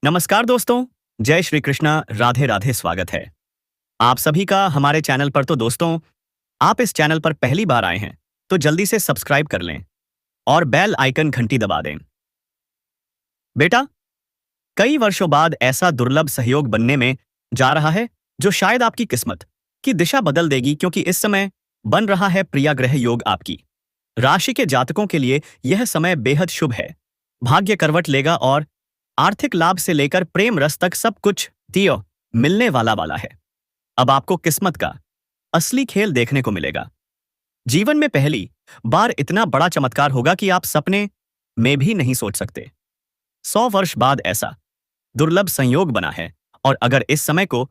नमस्कार दोस्तों। जय श्री कृष्णा, राधे राधे। स्वागत है आप सभी का हमारे चैनल पर। तो दोस्तों, आप इस चैनल पर पहली बार आए हैं तो जल्दी से सब्सक्राइब कर लें और बेल आइकन घंटी दबा दें। बेटा, कई वर्षों बाद ऐसा दुर्लभ सहयोग बनने में जा रहा है जो शायद आपकी किस्मत की दिशा बदल देगी, क्योंकि इस समय बन रहा है प्रिया ग्रह योग। आपकी राशि के जातकों के लिए यह समय बेहद शुभ है। भाग्य करवट लेगा और आर्थिक लाभ से लेकर प्रेम रस तक सब कुछ दियो मिलने वाला है। अब आपको किस्मत का असली खेल देखने को मिलेगा। जीवन में पहली बार इतना बड़ा चमत्कार होगा कि आप सपने में भी नहीं सोच सकते। 100 वर्ष बाद ऐसा दुर्लभ संयोग बना है, और अगर इस समय को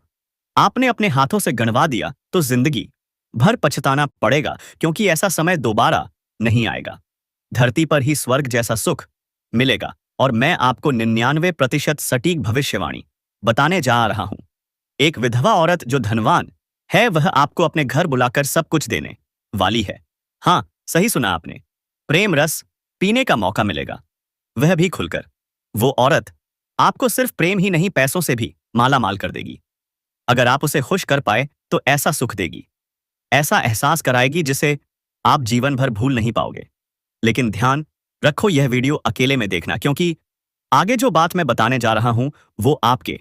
आपने अपने हाथों से गंवा दिया तो जिंदगी भर पछताना पड़ेगा, क्योंकि ऐसा समय दोबारा नहीं आएगा। धरती पर ही स्वर्ग जैसा सुख मिलेगा, और मैं आपको 99% सटीक भविष्यवाणी बताने जा रहा हूं। एक विधवा औरत जो धनवान है, वह आपको अपने घर बुलाकर सब कुछ देने वाली है। हाँ, सही सुना आपने। प्रेम रस पीने का मौका मिलेगा, वह भी खुलकर। वो औरत आपको सिर्फ प्रेम ही नहीं, पैसों से भी माला माल कर देगी। अगर आप उसे खुश कर पाए तो ऐसा सुख देगी, ऐसा एहसास कराएगी जिसे आप जीवन भर भूल नहीं पाओगे। लेकिन ध्यान रखो, यह वीडियो अकेले में देखना, क्योंकि आगे जो बात मैं बताने जा रहा हूं वो आपके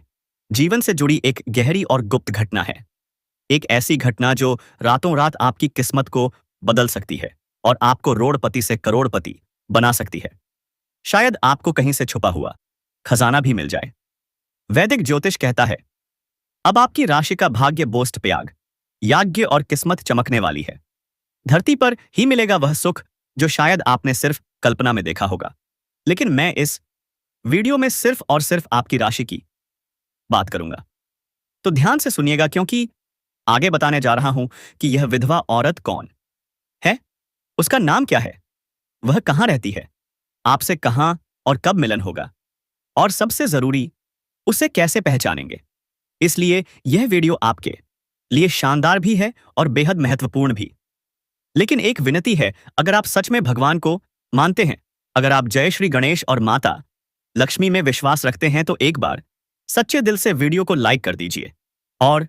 जीवन से जुड़ी एक गहरी और गुप्त घटना है। एक ऐसी घटना जो रातों रात आपकी किस्मत को बदल सकती है और आपको रोड़पति से करोड़पति बना सकती है। शायद आपको कहीं से छुपा हुआ खजाना भी मिल जाए। वैदिक ज्योतिष कहता है, अब आपकी राशि का भाग्य बोस्ट त्याग याज्ञ और किस्मत चमकने वाली है। धरती पर ही मिलेगा वह सुख जो शायद आपने सिर्फ कल्पना में देखा होगा। लेकिन मैं इस वीडियो में सिर्फ और सिर्फ आपकी राशि की बात करूंगा। तो ध्यान से सुनिएगा, क्योंकि आगे बताने जा रहा हूं कि यह विधवा औरत कौन है, उसका नाम क्या है, वह कहां रहती है, आपसे कहां और कब मिलन होगा, और सबसे जरूरी, उसे कैसे पहचानेंगे। इसलिए यह वीडियो आपके लिए शानदार भी है और बेहद महत्वपूर्ण भी। लेकिन एक विनती है, अगर आप सच में भगवान को मानते हैं, अगर आप जय श्री गणेश और माता लक्ष्मी में विश्वास रखते हैं, तो एक बार सच्चे दिल से वीडियो को लाइक कर दीजिए। और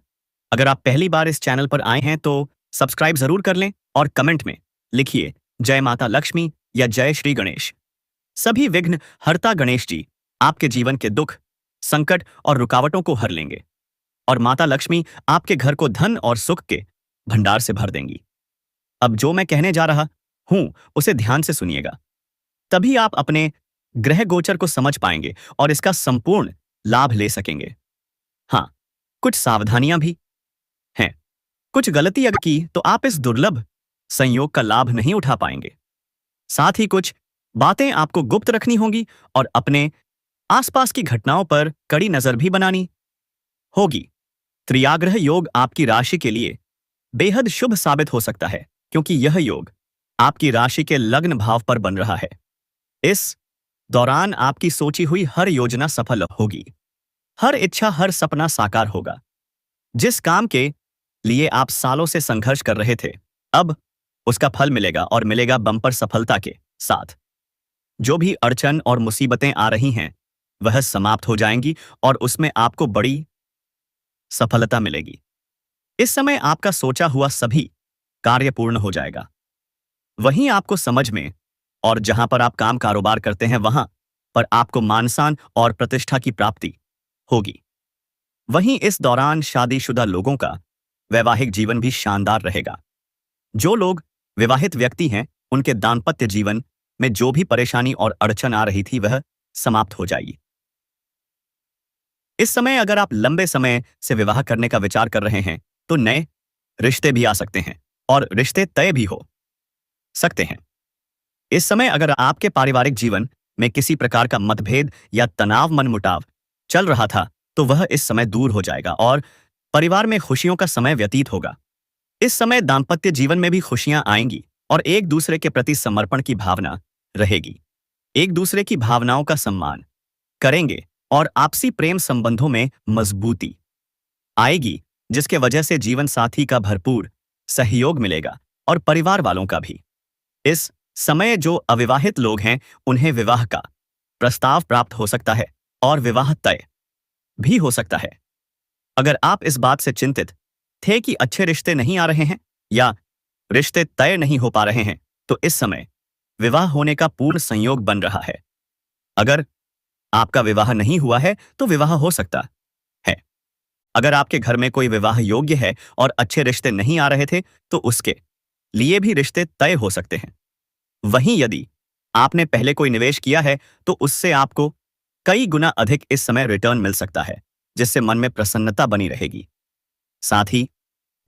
अगर आप पहली बार इस चैनल पर आए हैं तो सब्सक्राइब जरूर कर लें और कमेंट में लिखिए जय माता लक्ष्मी या जय श्री गणेश। सभी विघ्न हरता गणेश जी आपके जीवन के दुख, संकट और रुकावटों को हर लेंगे, और माता लक्ष्मी आपके घर को धन और सुख के भंडार से भर देंगी। अब जो मैं कहने जा रहा हूं उसे ध्यान से सुनिएगा, तभी आप अपने ग्रह गोचर को समझ पाएंगे और इसका संपूर्ण लाभ ले सकेंगे। हाँ, कुछ सावधानियां भी हैं। कुछ गलती अगर की तो आप इस दुर्लभ संयोग का लाभ नहीं उठा पाएंगे। साथ ही कुछ बातें आपको गुप्त रखनी होंगी और अपने आसपास की घटनाओं पर कड़ी नजर भी बनानी होगी। त्रियाग्रह योग आपकी राशि के लिए बेहद शुभ साबित हो सकता है, क्योंकि यह योग आपकी राशि के लग्न भाव पर बन रहा है। इस दौरान आपकी सोची हुई हर योजना सफल होगी, हर इच्छा, हर सपना साकार होगा। जिस काम के लिए आप सालों से संघर्ष कर रहे थे, अब उसका फल मिलेगा, और मिलेगा बम्पर सफलता के साथ। जो भी अड़चन और मुसीबतें आ रही हैं वह समाप्त हो जाएंगी और उसमें आपको बड़ी सफलता मिलेगी। इस समय आपका सोचा हुआ सभी कार्य पूर्ण हो जाएगा। वहीं आपको समझ में, और जहां पर आप काम कारोबार करते हैं वहां पर आपको मान सम्मान और प्रतिष्ठा की प्राप्ति होगी। वहीं इस दौरान शादीशुदा लोगों का वैवाहिक जीवन भी शानदार रहेगा। जो लोग विवाहित व्यक्ति हैं, उनके दाम्पत्य जीवन में जो भी परेशानी और अड़चन आ रही थी वह समाप्त हो जाएगी। इस समय अगर आप लंबे समय से विवाह करने का विचार कर रहे हैं तो नए रिश्ते भी आ सकते हैं और रिश्ते तय भी हो सकते हैं। इस समय अगर आपके पारिवारिक जीवन में किसी प्रकार का मतभेद या तनाव, मनमुटाव चल रहा था तो वह इस समय दूर हो जाएगा और परिवार में खुशियों का समय व्यतीत होगा। इस समय दाम्पत्य जीवन में भी खुशियां आएंगी और एक दूसरे के प्रति समर्पण की भावना रहेगी। एक दूसरे की भावनाओं का सम्मान करेंगे और आपसी प्रेम संबंधों में मजबूती आएगी, जिसके वजह से जीवन साथी का भरपूर सहयोग मिलेगा और परिवार वालों का भी। इस समय जो अविवाहित लोग हैं उन्हें विवाह का प्रस्ताव प्राप्त हो सकता है। और विवाह तय भी हो सकता है। अगर आप इस बात से चिंतित थे कि अच्छे रिश्ते नहीं आ रहे हैं या रिश्ते तय नहीं हो पा रहे हैं, तो इस समय विवाह होने का पूर्ण संयोग बन रहा है। अगर आपका विवाह नहीं हुआ है तो विवाह हो सकता है। अगर आपके घर में कोई विवाह योग्य है और अच्छे रिश्ते नहीं आ रहे थे तो उसके लिए भी रिश्ते तय हो सकते हैं। वहीं यदि आपने पहले कोई निवेश किया है तो उससे आपको कई गुना अधिक इस समय रिटर्न मिल सकता है, जिससे मन में प्रसन्नता बनी रहेगी। साथ ही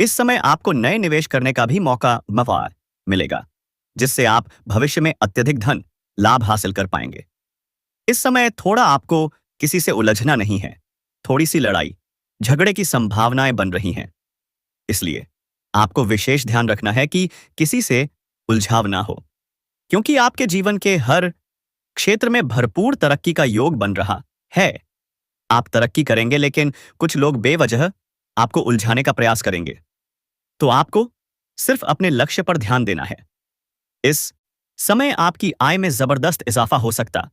इस समय आपको नए निवेश करने का भी मौका मिलेगा, जिससे आप भविष्य में अत्यधिक धन लाभ हासिल कर पाएंगे। इस समय थोड़ा आपको किसी से उलझना नहीं है। थोड़ी सी लड़ाई झगड़े की संभावनाएं बन रही हैं, इसलिए आपको विशेष ध्यान रखना है कि किसी से उलझाव ना हो, क्योंकि आपके जीवन के हर क्षेत्र में भरपूर तरक्की का योग बन रहा है। आप तरक्की करेंगे, लेकिन कुछ लोग बेवजह आपको उलझाने का प्रयास करेंगे, तो आपको सिर्फ अपने लक्ष्य पर ध्यान देना है। इस समय आपकी आय में जबरदस्त इजाफा हो सकता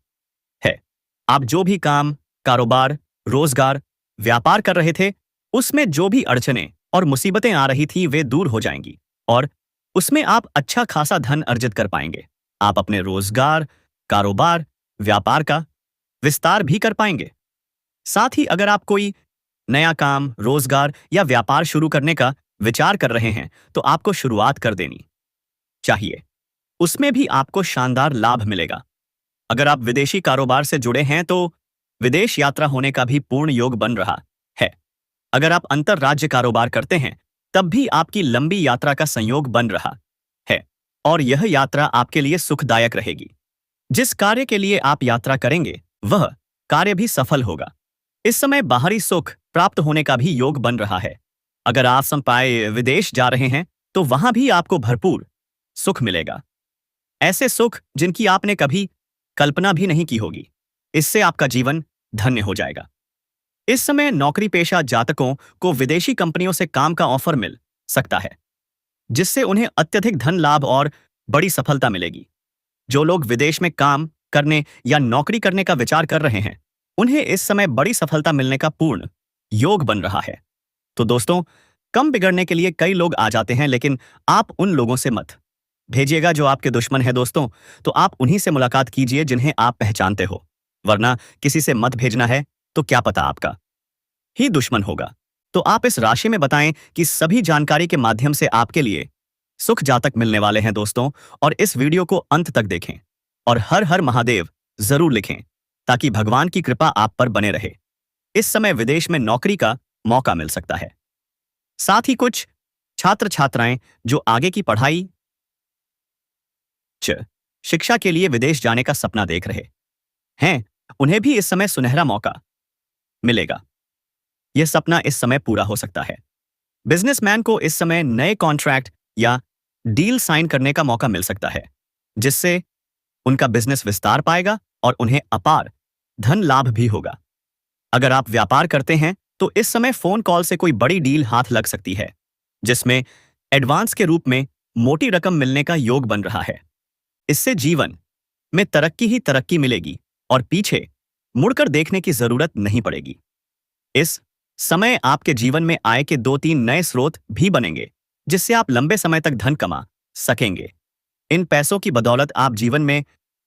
है। आप जो भी काम, कारोबार, रोजगार, व्यापार कर रहे थे, उसमें जो भी अड़चनें और मुसीबतें आ रही थी वे दूर हो जाएंगी और उसमें आप अच्छा खासा धन अर्जित कर पाएंगे। आप अपने रोजगार, कारोबार, व्यापार का विस्तार भी कर पाएंगे। साथ ही अगर आप कोई नया काम, रोजगार या व्यापार शुरू करने का विचार कर रहे हैं तो आपको शुरुआत कर देनी चाहिए। उसमें भी आपको शानदार लाभ मिलेगा। अगर आप विदेशी कारोबार से जुड़े हैं तो विदेश यात्रा होने का भी पूर्ण योग बन रहा है। अगर आप अंतरराज्य कारोबार करते हैं तब भी आपकी लंबी यात्रा का संयोग बन रहा है और यह यात्रा आपके लिए सुखदायक रहेगी। जिस कार्य के लिए आप यात्रा करेंगे वह कार्य भी सफल होगा। इस समय बाहरी सुख प्राप्त होने का भी योग बन रहा है। अगर आप संपाय विदेश जा रहे हैं तो वहां भी आपको भरपूर सुख मिलेगा, ऐसे सुख जिनकी आपने कभी कल्पना भी नहीं की होगी। इससे आपका जीवन धन्य हो जाएगा। इस समय नौकरी पेशा जातकों को विदेशी कंपनियों से काम का ऑफर मिल सकता है, जिससे उन्हें अत्यधिक धन लाभ और बड़ी सफलता मिलेगी। जो लोग विदेश में काम करने या नौकरी करने का विचार कर रहे हैं, उन्हें इस समय बड़ी सफलता मिलने का पूर्ण योग बन रहा है। तो दोस्तों, कम बिगड़ने के लिए कई लोग आ जाते हैं, लेकिन आप उन लोगों से मत भेजिएगा जो आपके दुश्मन है दोस्तों। तो आप उन्हीं से मुलाकात कीजिए जिन्हें आप पहचानते हो, वरना किसी से मत भेजना है तो क्या पता आपका ही दुश्मन होगा। तो आप इस राशि में बताएं कि सभी जानकारी के माध्यम से आपके लिए सुख जातक मिलने वाले हैं दोस्तों। और इस वीडियो को अंत तक देखें और हर हर महादेव जरूर लिखें, ताकि भगवान की कृपा आप पर बने रहे। इस समय विदेश में नौकरी का मौका मिल सकता है। साथ ही कुछ छात्र छात्राएं जो आगे की पढ़ाई शिक्षा के लिए विदेश जाने का सपना देख रहे हैं, उन्हें भी इस समय सुनहरा मौका मिलेगा। यह सपना इस समय पूरा हो सकता है। बिजनेसमैन को इस समय नए कॉन्ट्रैक्ट या डील साइन करने का मौका मिल सकता है, जिससे उनका बिजनेस विस्तार पाएगा और उन्हें अपार धन लाभ भी होगा। अगर आप व्यापार करते हैं तो इस समय फोन कॉल से कोई बड़ी डील हाथ लग सकती है, जिसमें एडवांस के रूप में मोटी रकम मिलने का योग बन रहा है। इससे जीवन में तरक्की ही तरक्की मिलेगी और पीछे मुड़कर देखने की जरूरत नहीं पड़ेगी। इस समय आपके जीवन में आय के 2-3 नए स्रोत भी बनेंगे, जिससे आप लंबे समय तक धन कमा सकेंगे। इन पैसों की बदौलत आप जीवन में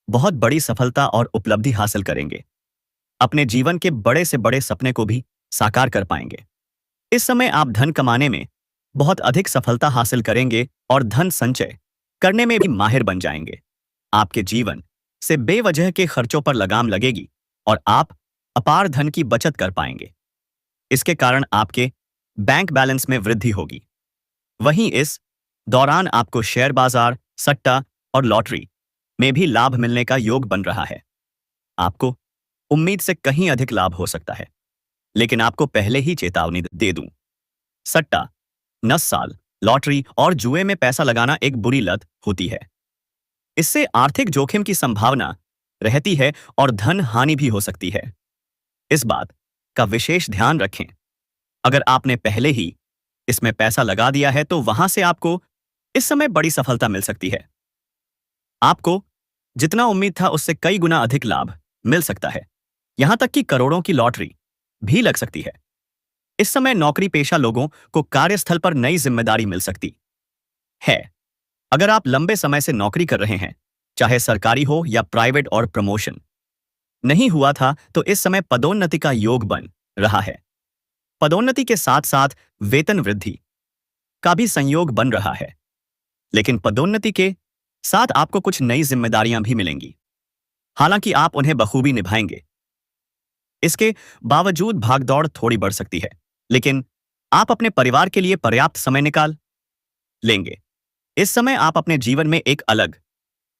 बहुत बड़ी सफलता और उपलब्धि हासिल करेंगे। अपने जीवन के बड़े से बड़े सपने को भी साकार कर पाएंगे। इस समय आप धन कमाने में बहुत अधिक सफलता हासिल करेंगे और धन संचय करने में भी माहिर बन जाएंगे। आपके जीवन से बेवजह के खर्चों पर लगाम लगेगी और आप अपार धन की बचत कर पाएंगे। इसके कारण आपके बैंक बैलेंस में वृद्धि होगी। वहीं इस दौरान आपको शेयर बाजार, सट्टा और लॉटरी में भी लाभ मिलने का योग बन रहा है। आपको उम्मीद से कहीं अधिक लाभ हो सकता है, लेकिन आपको पहले ही चेतावनी दे दूं, सट्टा, नस्साल, लॉटरी और जुए में पैसा लगाना एक बुरी लत होती है। इससे आर्थिक जोखिम की संभावना रहती है और धन हानि भी हो सकती है। इस बात का विशेष ध्यान रखें। अगर आपने पहले ही इसमें पैसा लगा दिया है तो वहां से आपको इस समय बड़ी सफलता मिल सकती है। आपको जितना उम्मीद था उससे कई गुना अधिक लाभ मिल सकता है। यहां तक कि करोड़ों की लॉटरी भी लग सकती है। इस समय नौकरी पेशा लोगों को कार्यस्थल पर नई जिम्मेदारी मिल सकती है। अगर आप लंबे समय से नौकरी कर रहे हैं, चाहे सरकारी हो या प्राइवेट, और प्रमोशन नहीं हुआ था, तो इस समय पदोन्नति का योग बन रहा है। पदोन्नति के साथ साथ वेतन वृद्धि का भी संयोग बन रहा है। लेकिन पदोन्नति के साथ आपको कुछ नई जिम्मेदारियां भी मिलेंगी, हालांकि आप उन्हें बखूबी निभाएंगे। इसके बावजूद भागदौड़ थोड़ी बढ़ सकती है, लेकिन आप अपने परिवार के लिए पर्याप्त समय निकाल लेंगे। इस समय आप अपने जीवन में एक अलग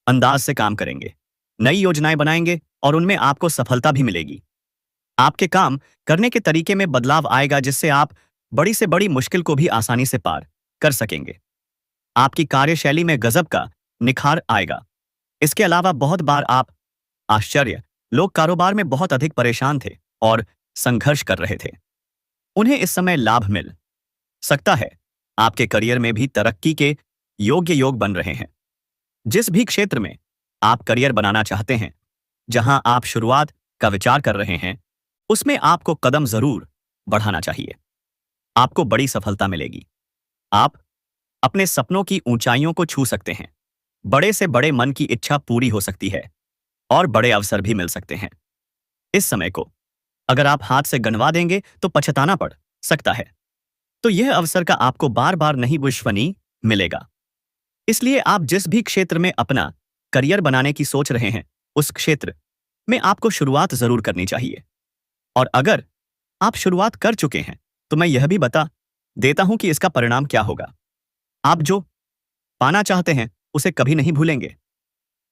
अंदाज से काम करेंगे, नई योजनाएं बनाएंगे और उनमें आपको सफलता भी मिलेगी। आपके काम करने के तरीके में बदलाव आएगा, जिससे आप बड़ी से बड़ी मुश्किल को भी आसानी से पार कर सकेंगे। आपकी कार्यशैली में गजब का निखार आएगा। इसके अलावा बहुत बार आप आश्चर्य लोग कारोबार में बहुत अधिक परेशान थे और संघर्ष कर रहे थे, उन्हें इस समय लाभ मिल सकता है। आपके करियर में भी तरक्की के योग्य योग बन रहे हैं। जिस भी क्षेत्र में आप करियर बनाना चाहते हैं, जहां आप शुरुआत का विचार कर रहे हैं, उसमें आपको कदम जरूर बढ़ाना चाहिए। आपको बड़ी सफलता मिलेगी। आप अपने सपनों की ऊंचाइयों को छू सकते हैं। बड़े से बड़े मन की इच्छा पूरी हो सकती है और बड़े अवसर भी मिल सकते हैं। इस समय को अगर आप हाथ से गंवा देंगे तो पछताना पड़ सकता है। तो यह अवसर का आपको बार बार नहीं विश्वसनीय मिलेगा। इसलिए आप जिस भी क्षेत्र में अपना करियर बनाने की सोच रहे हैं, उस क्षेत्र में आपको शुरुआत जरूर करनी चाहिए। और अगर आप शुरुआत कर चुके हैं, तो मैं यह भी बता देता हूं कि इसका परिणाम क्या होगा। आप जो पाना चाहते हैं उसे कभी नहीं भूलेंगे।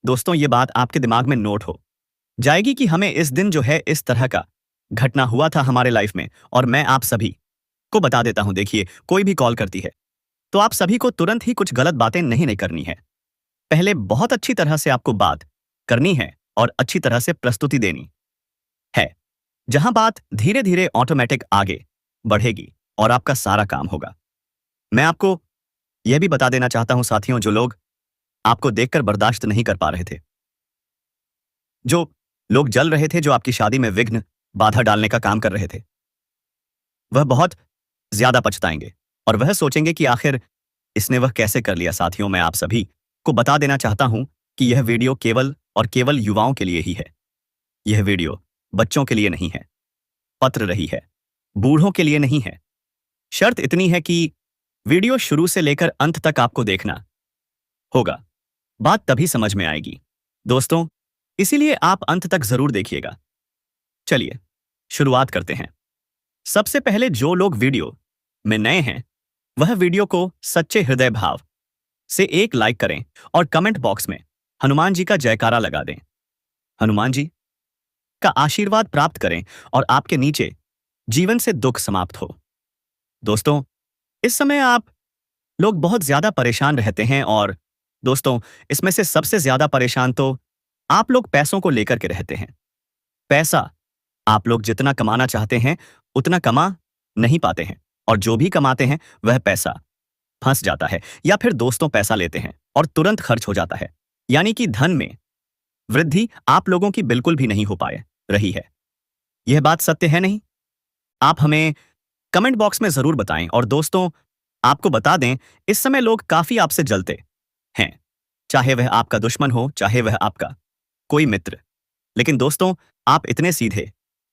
दोस्तों, ये बात आपके दिमाग में नोट हो जाएगी कि हमें इस दिन जो है इस तरह का घटना हुआ था हमारे लाइफ में, और मैं आप सभी को बता देता हूं। देखिए, कोई भी कॉल करती है तो आप सभी को तुरंत ही कुछ गलत बातें नहीं करनी है। पहले बहुत अच्छी तरह से आपको बात करनी है और अच्छी तरह से प्रस्तुति देनी है, जहां बात धीरे धीरे ऑटोमेटिक आगे बढ़ेगी और आपका सारा काम होगा। मैं आपको यह भी बता देना चाहता हूं साथियों, जो लोग आपको देखकर बर्दाश्त नहीं कर पा रहे थे, जो लोग जल रहे थे, जो आपकी शादी में विघ्न बाधा डालने का काम कर रहे थे, वह बहुत ज्यादा पछताएंगे और वह सोचेंगे कि आखिर इसने वह कैसे कर लिया। साथियों, मैं आप सभी को बता देना चाहता हूं कि यह वीडियो केवल और केवल युवाओं के लिए ही है। यह वीडियो बच्चों के लिए नहीं है, पत्र रही है, बूढ़ों के लिए नहीं है। शर्त इतनी है कि वीडियो शुरू से लेकर अंत तक आपको देखना होगा। बात तभी समझ में आएगी दोस्तों, इसीलिए आप अंत तक जरूर देखिएगा। चलिए शुरुआत करते हैं। सबसे पहले जो लोग वीडियो में नए हैं, वह वीडियो को सच्चे हृदय भाव से एक लाइक करें और कमेंट बॉक्स में हनुमान जी का जयकारा लगा दें। हनुमान जी का आशीर्वाद प्राप्त करें और आपके नीचे जीवन से दुख समाप्त हो। दोस्तों, इस समय आप लोग बहुत ज्यादा परेशान रहते हैं, और दोस्तों, इसमें से सबसे ज्यादा परेशान तो आप लोग पैसों को लेकर के रहते हैं। पैसा आप लोग जितना कमाना चाहते हैं उतना कमा नहीं पाते हैं, और जो भी कमाते हैं वह पैसा फंस जाता है, या फिर दोस्तों पैसा लेते हैं और तुरंत खर्च हो जाता है। यानी कि धन में वृद्धि आप लोगों की बिल्कुल भी नहीं हो पाए रही है। यह बात सत्य है नहीं? आप हमें कमेंट बॉक्स में जरूर बताएं। और दोस्तों, आपको बता दें, इस समय लोग काफी आपसे जलते हैं, चाहे वह आपका दुश्मन हो, चाहे वह आपका कोई मित्र। लेकिन दोस्तों, आप इतने सीधे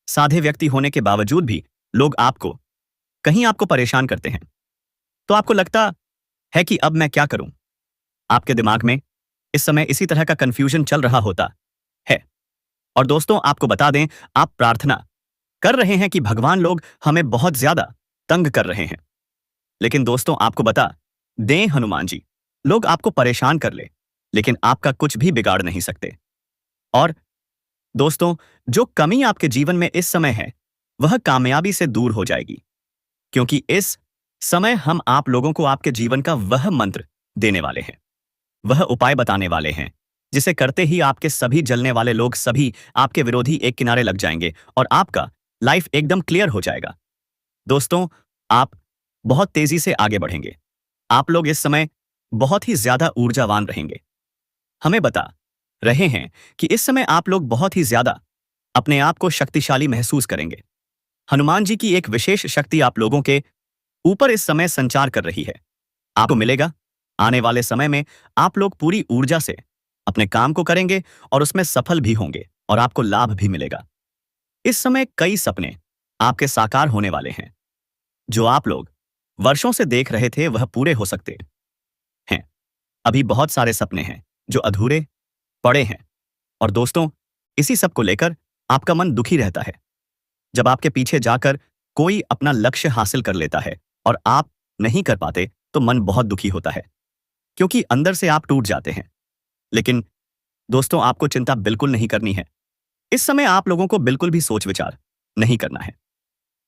साधे व्यक्ति होने के बावजूद भी लोग आपको कहीं आपको परेशान करते हैं। तो आपको लगता है कि अब मैं क्या करूं? आपके दिमाग में इस समय इसी तरह का कंफ्यूजन चल रहा होता है। और दोस्तों, आपको बता दें, आप प्रार्थना कर रहे हैं कि भगवान लोग हमें बहुत ज्यादा तंग कर रहे हैं। लेकिन दोस्तों, आपको बता दें, हनुमान जी लोग आपको परेशान कर ले, लेकिन आपका कुछ भी बिगाड़ नहीं सकते। और दोस्तों, जो कमी आपके जीवन में इस समय है, वह कामयाबी से दूर हो जाएगी, क्योंकि इस समय हम आप लोगों को आपके जीवन का वह मंत्र देने वाले हैं, वह उपाय बताने वाले हैं, जिसे करते ही आपके सभी जलने वाले लोग, सभी आपके विरोधी एक किनारे लग जाएंगे और आपका लाइफ एकदम क्लियर हो जाएगा। दोस्तों, आप बहुत तेजी से आगे बढ़ेंगे। आप लोग इस समय बहुत ही ज्यादा ऊर्जावान रहेंगे। हमें बता रहे हैं कि इस समय आप लोग बहुत ही ज्यादा अपने आप को शक्तिशाली महसूस करेंगे। हनुमान जी की एक विशेष शक्ति आप लोगों के ऊपर इस समय संचार कर रही है। आपको मिलेगा। आने वाले समय में आप लोग पूरी ऊर्जा से अपने काम को करेंगे और उसमें सफल भी होंगे और आपको लाभ भी मिलेगा। इस समय कई सपने आपके साकार होने वाले हैं। जो आप लोग वर्षों से देख रहे थे वह पूरे हो सकते हैं। अभी बहुत सारे सपने हैं जो अधूरे पड़े हैं। और दोस्तों, इसी सब को लेकर आपका मन दुखी रहता है। जब आपके पीछे जाकर कोई अपना लक्ष्य हासिल कर लेता है और आप नहीं कर पाते तो मन बहुत दुखी होता है, क्योंकि अंदर से आप टूट जाते हैं। लेकिन दोस्तों, आपको चिंता बिल्कुल नहीं करनी है। इस समय आप लोगों को बिल्कुल भी सोच विचार नहीं करना है।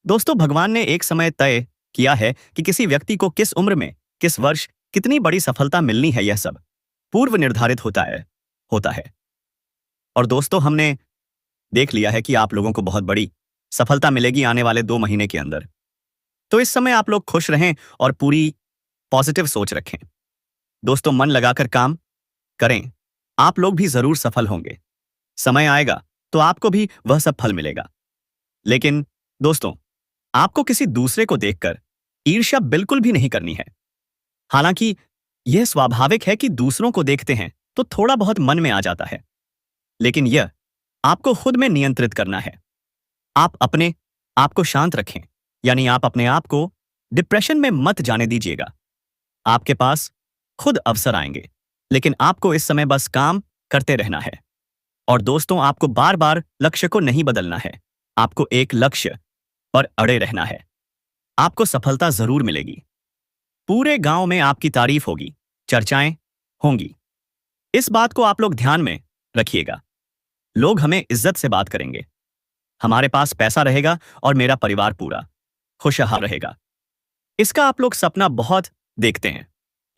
दोस्तों, भगवान ने एक समय तय किया है कि किसी व्यक्ति को किस उम्र में, किस वर्ष कितनी बड़ी सफलता मिलनी है, यह सब पूर्व निर्धारित होता है। और दोस्तों, हमने देख लिया है कि आप लोगों को बहुत बड़ी सफलता मिलेगी आने वाले 2 महीने के अंदर। तो इस समय आप लोग खुश रहें और पूरी पॉजिटिव सोच रखें। दोस्तों, मन लगाकर काम करें। आप लोग भी जरूर सफल होंगे। समय आएगा तो आपको भी वह सब फल मिलेगा। लेकिन दोस्तों, आपको किसी दूसरे को देखकर ईर्ष्या बिल्कुल भी नहीं करनी है। हालांकि यह स्वाभाविक है कि दूसरों को देखते हैं तो थोड़ा बहुत मन में आ जाता है, लेकिन यह आपको खुद में नियंत्रित करना है। आप अपने आप को शांत रखें, यानी आप अपने आप को डिप्रेशन में मत जाने दीजिएगा। आपके पास खुद अवसर आएंगे, लेकिन आपको इस समय बस काम करते रहना है। और दोस्तों, आपको बार बार लक्ष्य को नहीं बदलना है। आपको एक लक्ष्य पर अड़े रहना है। आपको सफलता जरूर मिलेगी। पूरे गांव में आपकी तारीफ होगी, चर्चाएं होंगी। इस बात को आप लोग ध्यान में रखिएगा। लोग हमें इज्जत से बात करेंगे। हमारे पास पैसा रहेगा और मेरा परिवार पूरा खुशहाल रहेगा। इसका आप लोग सपना बहुत देखते हैं।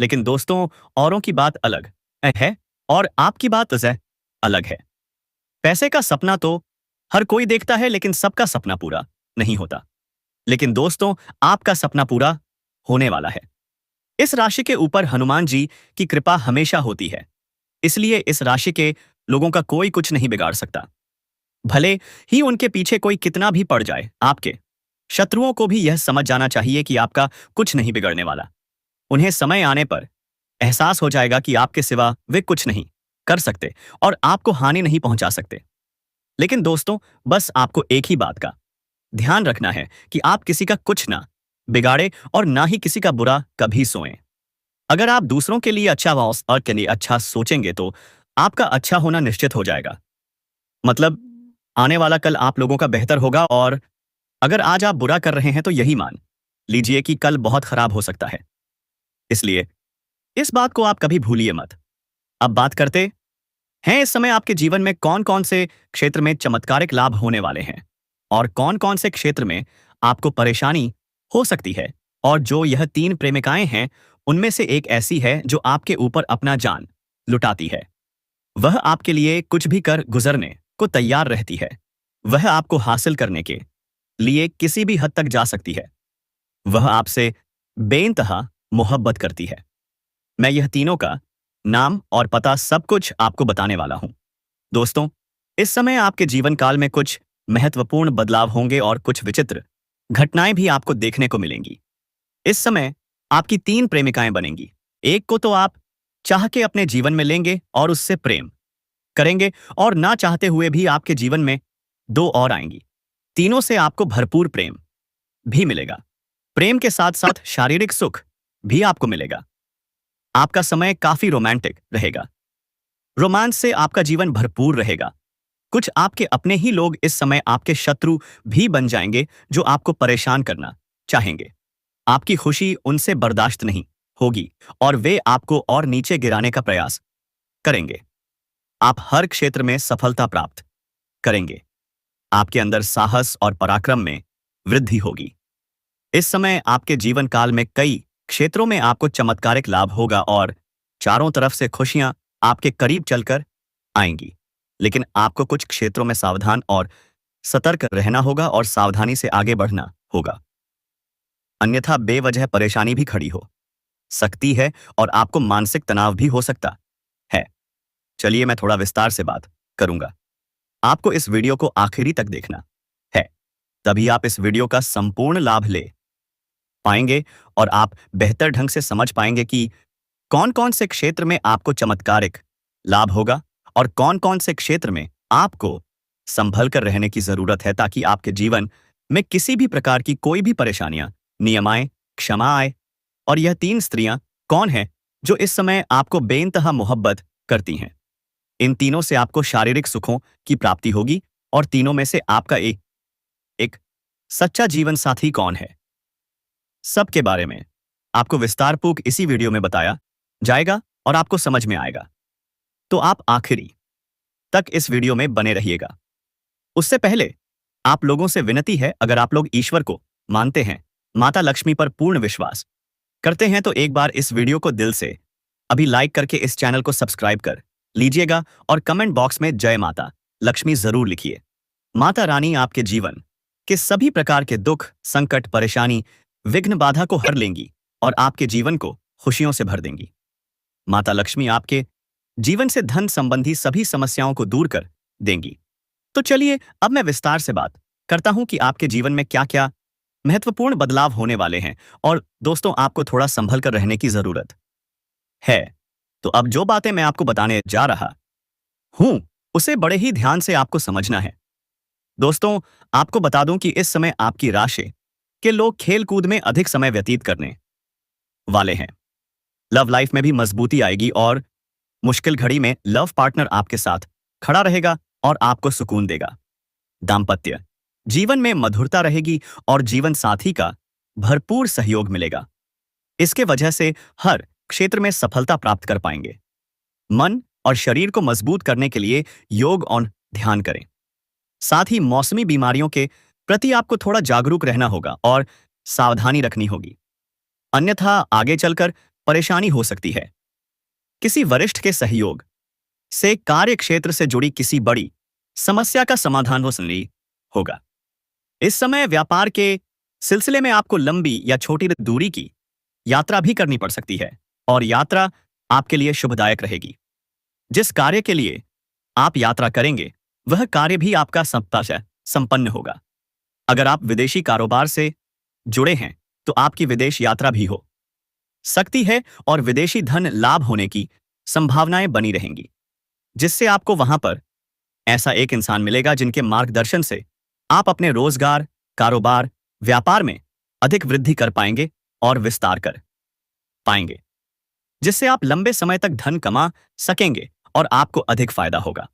लेकिन दोस्तों, औरों की बात अलग है और आपकी बात अलग है। पैसे का सपना तो हर कोई देखता है, लेकिन सबका सपना पूरा नहीं होता। लेकिन दोस्तों, आपका सपना पूरा होने वाला है। इस राशि के ऊपर हनुमान जी की कृपा हमेशा होती है, इसलिए इस राशि के लोगों का कोई कुछ नहीं बिगाड़ सकता। भले ही उनके पीछे कोई कितना भी पड़ जाए, आपके शत्रुओं को भी यह समझ जाना चाहिए कि आपका कुछ नहीं बिगड़ने वाला। उन्हें समय आने पर एहसास हो जाएगा कि आपके सिवा वे कुछ नहीं कर सकते और आपको हानि नहीं पहुंचा सकते। लेकिन दोस्तों, बस आपको एक ही बात का ध्यान रखना है कि आप किसी का कुछ ना बिगाड़े और ना ही किसी का बुरा कभी सोएं। अगर आप दूसरों के लिए अच्छा और के लिए अच्छा सोचेंगे तो आपका अच्छा होना निश्चित हो जाएगा। मतलब आने वाला कल आप लोगों का बेहतर होगा। और अगर आज आप बुरा कर रहे हैं तो यही मान लीजिए कि कल बहुत खराब हो सकता है। इसलिए इस बात को आप कभी भूलिए मत। अब बात करते हैं इस समय आपके जीवन में कौन कौन से क्षेत्र में चमत्कारिक लाभ होने वाले हैं और कौन कौन से क्षेत्र में आपको परेशानी हो सकती है। और जो यह 3 प्रेमिकाएं हैं, उनमें से एक ऐसी है जो आपके ऊपर अपना जान लुटाती है। वह आपके लिए कुछ भी कर गुजरने को तैयार रहती है। वह आपको हासिल करने के लिए किसी भी हद तक जा सकती है। वह आपसे बेइंतहा मोहब्बत करती है। मैं यह तीनों का नाम और पता सब कुछ आपको बताने वाला हूं। दोस्तों, इस समय आपके जीवन काल में कुछ महत्वपूर्ण बदलाव होंगे और कुछ विचित्र घटनाएं भी आपको देखने को मिलेंगी। इस समय आपकी 3 प्रेमिकाएं बनेंगी। एक को तो आप चाह के अपने जीवन में लेंगे और उससे प्रेम करेंगे, और ना चाहते हुए भी आपके जीवन में 2 और आएंगी। तीनों से आपको भरपूर प्रेम भी मिलेगा। प्रेम के साथ साथ शारीरिक सुख भी आपको मिलेगा। आपका समय काफी रोमांटिक रहेगा। रोमांस से आपका जीवन भरपूर रहेगा। कुछ आपके अपने ही लोग इस समय आपके शत्रु भी बन जाएंगे जो आपको परेशान करना चाहेंगे। आपकी खुशी उनसे बर्दाश्त नहीं होगी और वे आपको और नीचे गिराने का प्रयास करेंगे। आप हर क्षेत्र में सफलता प्राप्त करेंगे। आपके अंदर साहस और पराक्रम में वृद्धि होगी। इस समय आपके जीवन काल में कई क्षेत्रों में आपको चमत्कारिक लाभ होगा और चारों तरफ से खुशियां आपके करीब चलकर आएंगी। लेकिन आपको कुछ क्षेत्रों में सावधान और सतर्क रहना होगा और सावधानी से आगे बढ़ना होगा, अन्यथा बेवजह परेशानी भी खड़ी हो सकती है और आपको मानसिक तनाव भी हो सकता है। चलिए मैं थोड़ा विस्तार से बात करूंगा। आपको इस वीडियो को आखिरी तक देखना है, तभी आप इस वीडियो का संपूर्ण लाभ ले पाएंगे और आप बेहतर ढंग से समझ पाएंगे कि कौन कौन से क्षेत्र में आपको चमत्कारिक लाभ होगा और कौन कौन से क्षेत्र में आपको संभल कर रहने की जरूरत है, ताकि आपके जीवन में किसी भी प्रकार की कोई भी परेशानियां, नियम आए, क्षमा आए। और यह 3 स्त्रियां कौन हैं जो इस समय आपको बेइंतहा मोहब्बत करती हैं? इन तीनों से आपको शारीरिक सुखों की प्राप्ति होगी और तीनों में से आपका एक सच्चा जीवन साथी कौन है, सबके बारे में आपको विस्तारपूर्वक इसी वीडियो में बताया जाएगा और आपको समझ में आएगा। तो आप आखिरी तक इस वीडियो में बने रहिएगा। उससे पहले आप लोगों से विनती है, अगर आप लोग ईश्वर को मानते हैं, माता लक्ष्मी पर पूर्ण विश्वास करते हैं, तो एक बार इस वीडियो को दिल से अभी लाइक करके इस चैनल को सब्सक्राइब कर लीजिएगा और कमेंट बॉक्स में जय माता लक्ष्मी जरूर लिखिए। माता रानी आपके जीवन के सभी प्रकार के दुख, संकट, परेशानी, विघ्न, बाधा को हर लेंगी और आपके जीवन को खुशियों से भर देंगी। माता लक्ष्मी आपके जीवन से धन संबंधी सभी समस्याओं को दूर कर देंगी। तो चलिए अब मैं विस्तार से बात करता हूं कि आपके जीवन में क्या क्या महत्वपूर्ण बदलाव होने वाले हैं और दोस्तों आपको थोड़ा संभल कर रहने की जरूरत है। तो अब जो बातें मैं आपको बताने जा रहा हूं उसे बड़े ही ध्यान से आपको समझना है। दोस्तों आपको बता दूं कि इस समय आपकी राशि के लोग खेल कूद में अधिक समय व्यतीत करने वाले हैं। लव लाइफ में भी मजबूती आएगी और मुश्किल घड़ी में लव पार्टनर आपके साथ खड़ा रहेगा और आपको सुकून देगा। दाम्पत्य जीवन में मधुरता रहेगी और जीवन साथी का भरपूर सहयोग मिलेगा। इसके वजह से हर क्षेत्र में सफलता प्राप्त कर पाएंगे। मन और शरीर को मजबूत करने के लिए योग और ध्यान करें। साथ ही मौसमी बीमारियों के प्रति आपको थोड़ा जागरूक रहना होगा और सावधानी रखनी होगी, अन्यथा आगे चलकर परेशानी हो सकती है। किसी वरिष्ठ के सहयोग से कार्य क्षेत्र से जुड़ी किसी बड़ी समस्या का समाधान होगा। इस समय व्यापार के सिलसिले में आपको लंबी या छोटी दूरी की यात्रा भी करनी पड़ सकती है और यात्रा आपके लिए शुभदायक रहेगी। जिस कार्य के लिए आप यात्रा करेंगे वह कार्य भी आपका सफलता संपन्न होगा। अगर आप विदेशी कारोबार से जुड़े हैं तो आपकी विदेश यात्रा भी हो सकती है और विदेशी धन लाभ होने की संभावनाएं बनी रहेंगी, जिससे आपको वहां पर ऐसा एक इंसान मिलेगा जिनके मार्गदर्शन से आप अपने रोजगार, कारोबार, व्यापार में अधिक वृद्धि कर पाएंगे और विस्तार कर पाएंगे, जिससे आप लंबे समय तक धन कमा सकेंगे और आपको अधिक फायदा होगा।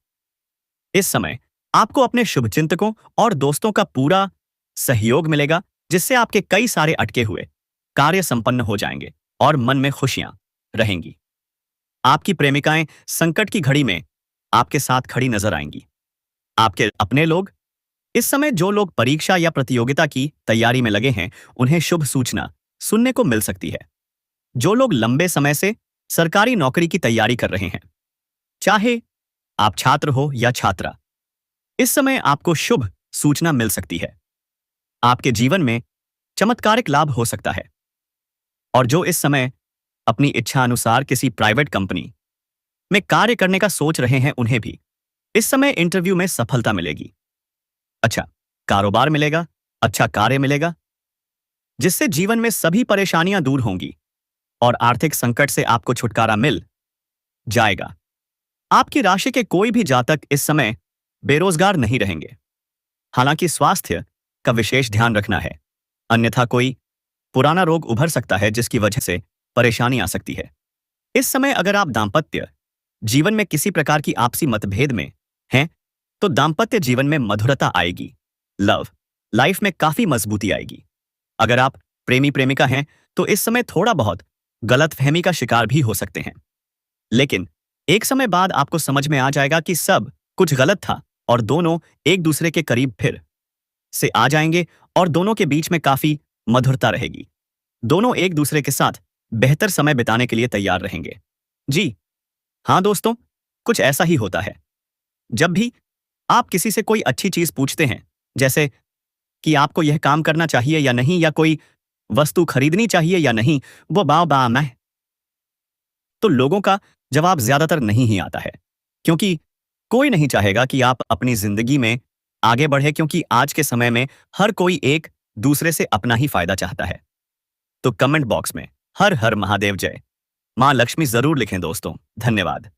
इस समय आपको अपने शुभचिंतकों और दोस्तों का पूरा सहयोग मिलेगा, जिससे आपके कई सारे अटके हुए कार्य संपन्न हो जाएंगे और मन में खुशियां रहेंगी। आपकी प्रेमिकाएं संकट की घड़ी में आपके साथ खड़ी नजर आएंगी। आपके अपने लोग इस समय जो लोग परीक्षा या प्रतियोगिता की तैयारी में लगे हैं उन्हें शुभ सूचना सुनने को मिल सकती है। जो लोग लंबे समय से सरकारी नौकरी की तैयारी कर रहे हैं, चाहे आप छात्र हो या छात्रा, इस समय आपको शुभ सूचना मिल सकती है। आपके जीवन में चमत्कारिक लाभ हो सकता है। और जो इस समय अपनी इच्छा अनुसार किसी प्राइवेट कंपनी में कार्य करने का सोच रहे हैं उन्हें भी इस समय इंटरव्यू में सफलता मिलेगी। अच्छा कारोबार मिलेगा, अच्छा कार्य मिलेगा, जिससे जीवन में सभी परेशानियां दूर होंगी और आर्थिक संकट से आपको छुटकारा मिल जाएगा। आपकी राशि के कोई भी जातक इस समय बेरोजगार नहीं रहेंगे। हालांकि स्वास्थ्य का विशेष ध्यान रखना है, अन्यथा कोई पुराना रोग उभर सकता है जिसकी वजह से परेशानी आ सकती है। इस समय अगर आप दाम्पत्य जीवन में किसी प्रकार की आपसी मतभेद में हैं तो दाम्पत्य जीवन में मधुरता आएगी, लव लाइफ में काफी मजबूती आएगी। अगर आप प्रेमी प्रेमिका हैं तो इस समय थोड़ा बहुत गलतफहमी का शिकार भी हो सकते हैं, लेकिन एक समय बाद आपको समझ में आ जाएगा कि सब कुछ गलत था और दोनों एक दूसरे के करीब फिर से आ जाएंगे और दोनों के बीच में काफी मधुरता रहेगी। दोनों एक दूसरे के साथ बेहतर समय बिताने के लिए तैयार रहेंगे। जी हाँ दोस्तों, कुछ ऐसा ही होता है। जब भी आप किसी से कोई अच्छी चीज पूछते हैं, जैसे कि आपको यह काम करना चाहिए या नहीं, या कोई वस्तु खरीदनी चाहिए या नहीं, वो बा मैं, तो लोगों का जवाब ज्यादातर नहीं ही आता है, क्योंकि कोई नहीं चाहेगा कि आप अपनी जिंदगी में आगे बढ़े, क्योंकि आज के समय में हर कोई एक दूसरे से अपना ही फायदा चाहता है। तो कमेंट बॉक्स में हर हर महादेव जय मां लक्ष्मी जरूर लिखें दोस्तों। धन्यवाद।